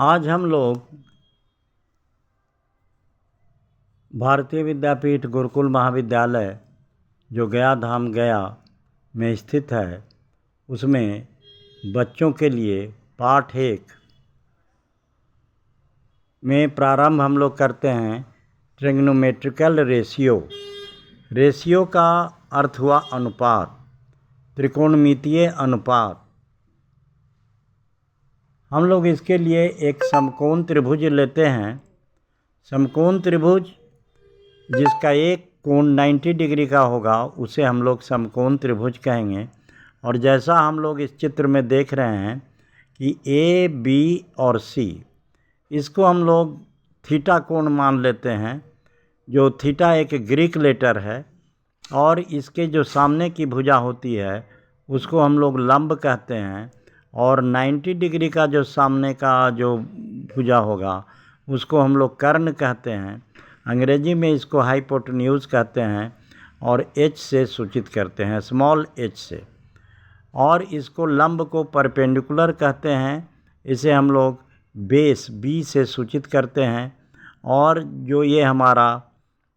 आज हम लोग भारतीय विद्यापीठ गुरुकुल महाविद्यालय जो गया धाम गया में स्थित है उसमें बच्चों के लिए पाठ 1 में प्रारंभ हम लोग करते हैं ट्रिग्नोमेट्रिकल रेशियो का अर्थ हुआ अनुपात, त्रिकोणमितीय अनुपात। हम लोग इसके लिए एक समकोण त्रिभुज लेते हैं। समकोण त्रिभुज जिसका एक कोण 90 डिग्री का होगा उसे हम लोग समकोण त्रिभुज कहेंगे। और जैसा हम लोग इस चित्र में देख रहे हैं कि ए, बी और सी, इसको हम लोग थीटा कोण मान लेते हैं, जो थीटा एक ग्रीक लेटर है। और इसके जो सामने की भुजा होती है उसको हम लोग लंब कहते हैं। और 90 डिग्री का जो सामने का जो भुजा होगा उसको हम लोग कर्ण कहते हैं। अंग्रेजी में इसको हाइपोटेन्यूज कहते हैं और एच से सूचित करते हैं, स्मॉल एच से। और इसको लंब को परपेंडिकुलर कहते हैं, इसे हम लोग बेस बी से सूचित करते हैं। और जो ये हमारा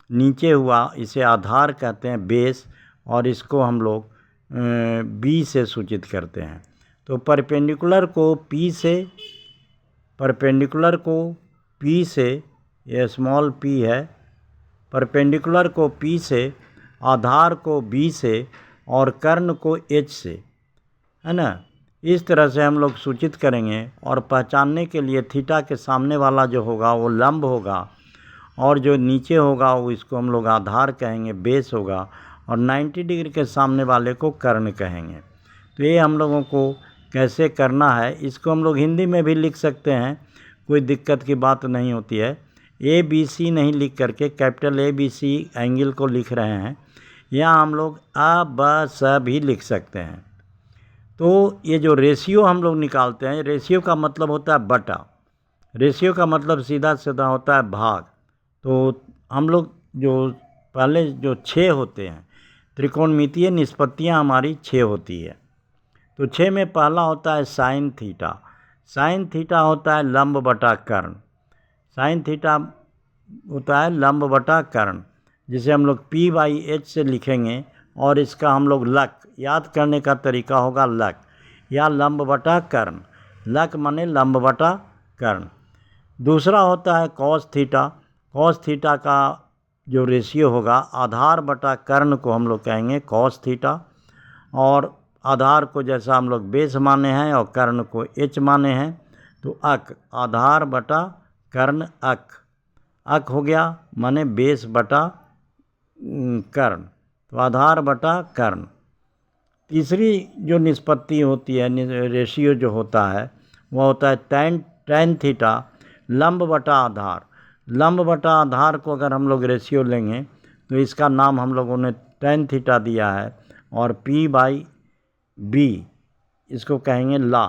नीचे हुआ इसे आधार कहते हैं, बेस, और इसको हम लोग बी से सूचित करते हैं। तो परपेंडिकुलर को पी से, ये स्मॉल पी है, परपेंडिकुलर को पी से, आधार को बी से और कर्ण को एच से, है ना। इस तरह से हम लोग सूचित करेंगे। और पहचानने के लिए थीटा के सामने वाला जो होगा वो लंब होगा और जो नीचे होगा वो इसको हम लोग आधार कहेंगे, बेस होगा, और 90 डिग्री के सामने वाले को कर्ण कहेंगे। तो ये हम लोगों को कैसे करना है, इसको हम लोग हिंदी में भी लिख सकते हैं, कोई दिक्कत की बात नहीं होती है। ए बी सी नहीं लिख करके capital A B C angle को लिख रहे हैं, यहाँ हम लोग अ ब स भी लिख सकते हैं। तो ये जो रेशियो हम लोग निकालते हैं, रेशियो का मतलब होता है बटा, रेशियो का मतलब सीधा सीधा होता है भाग। तो हम लोग जो पहले जो 6 होते हैं, त्रिकोणमितीय निष्पत्तियाँ हमारी 6 होती है। तो 6 में पहला होता है साइन थीटा। साइन थीटा होता है लंब बटा कर्ण। साइन थीटा होता है लंब बटा कर्ण, जिसे हम लोग P/H से लिखेंगे। और इसका हम लोग लक याद करने का तरीका होगा लक, या लंब बटा कर्ण। लक माने लंब बटा कर्ण। दूसरा होता है कॉस थीटा। कॉस थीटा का जो रेशियो होगा, आधार बटा कर्ण को हम लोग कहेंगे कॉस थीटा। और आधार को जैसा हम लोग बेस माने हैं और कर्ण को एच माने हैं, तो अक, आधार बटा कर्ण अक हो गया, माने बेस बटा कर्ण, तो आधार बटा कर्ण। तीसरी जो निष्पत्ति होती है, रेशियो जो होता है, वह होता है टैन थीटा, लंब बटा आधार। लंब बटा आधार को अगर हम लोग रेशियो लेंगे तो इसका नाम हम लोगों ने टैन थीटा दिया है। और P/B इसको कहेंगे ला,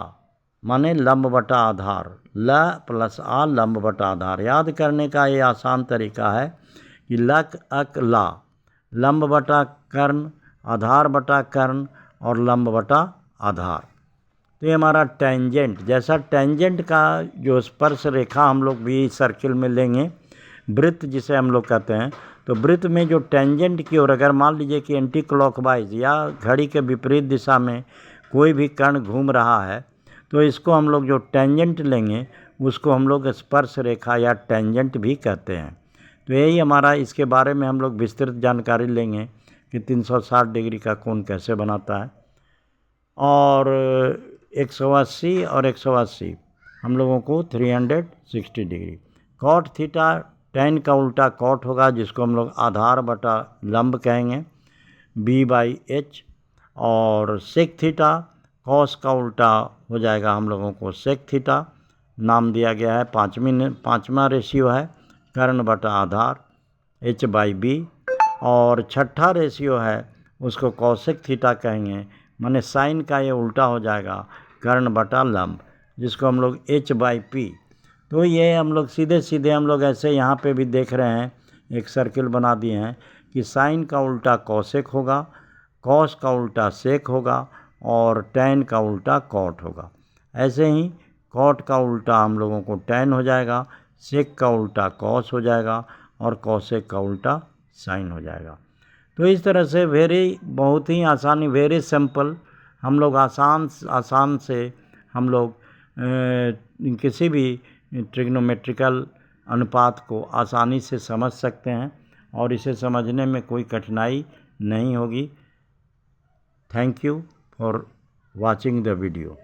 माने लंब बटा आधार, ल प्लस आ लंब बटा आधार। याद करने का ये आसान तरीका है कि लक अक ला, लंब बटा कर्ण, आधार बटा कर्ण और लंब बटा आधार। तो ये हमारा टेंजेंट, जैसा टेंजेंट का जो स्पर्श रेखा हम लोग भी सर्किल में लेंगे, वृत्त जिसे हम लोग कहते हैं, तो वृत्त में जो टेंजेंट की ओर अगर मान लीजिए कि एंटी क्लॉकवाइज या घड़ी के विपरीत दिशा में कोई भी कण घूम रहा है, तो इसको हम लोग जो टेंजेंट लेंगे उसको हम लोग स्पर्श रेखा या टेंजेंट भी कहते हैं। तो यही हमारा, इसके बारे में हम लोग विस्तृत जानकारी लेंगे कि 360 डिग्री का कोण कैसे बनाता है। और 180 और 180 हम लोगों को 360 डिग्री। कॉट थीटा, टैन का उल्टा कॉट होगा, जिसको हम लोग आधार बटा लंब कहेंगे, B/H। और सेक थीटा, कॉस का उल्टा हो जाएगा हम लोगों को सेक थीटा, नाम दिया गया है, पाँचवा रेशियो है, कर्ण बटा आधार, H/B। और छठा रेशियो है उसको कॉसेक थीटा कहेंगे, माने साइन का ये उल्टा हो जाएगा, कर्ण बटा लंब, जिसको हम लोग H/P। तो ये हम लोग सीधे सीधे हम लोग ऐसे यहाँ पे भी देख रहे हैं, एक सर्किल बना दिए हैं कि साइन का उल्टा कॉसेक होगा, कॉस का उल्टा सेक होगा और टैन का उल्टा कॉट होगा। ऐसे ही कॉट का उल्टा हम लोगों को टैन हो जाएगा, सेक का उल्टा कॉस हो जाएगा और कॉसेक का उल्टा साइन हो जाएगा। तो इस तरह से बहुत ही आसानी, वेरी सिंपल, हम लोग आसान से हम लोग किसी भी ट्रिग्नोमेट्रिकल अनुपात को आसानी से समझ सकते हैं और इसे समझने में कोई कठिनाई नहीं होगी। Thank you for watching the video.